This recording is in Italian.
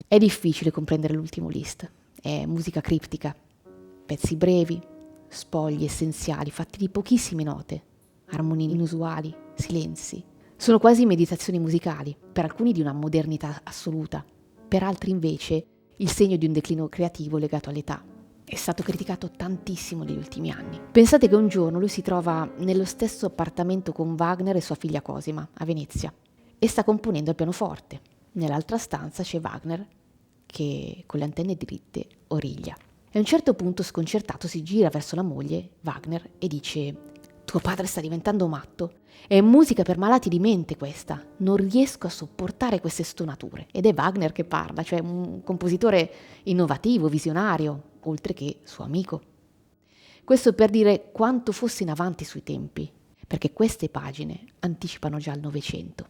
È difficile comprendere l'ultimo Liszt, è musica criptica, pezzi brevi, spogli essenziali fatti di pochissime note, armonie inusuali, silenzi. Sono quasi meditazioni musicali, per alcuni di una modernità assoluta, per altri invece il segno di un declino creativo legato all'età. È stato criticato tantissimo negli ultimi anni. Pensate che un giorno lui si trova nello stesso appartamento con Wagner e sua figlia Cosima, a Venezia, e sta componendo al pianoforte. Nell'altra stanza c'è Wagner che, con le antenne dritte, origlia. E a un certo punto, sconcertato, si gira verso la moglie, Wagner, e dice: «Tuo padre sta diventando matto. È musica per malati di mente questa. Non riesco a sopportare queste stonature». Ed è Wagner che parla, cioè un compositore innovativo, visionario, oltre che suo amico. Questo per dire quanto fosse in avanti sui tempi, perché queste pagine anticipano già il Novecento.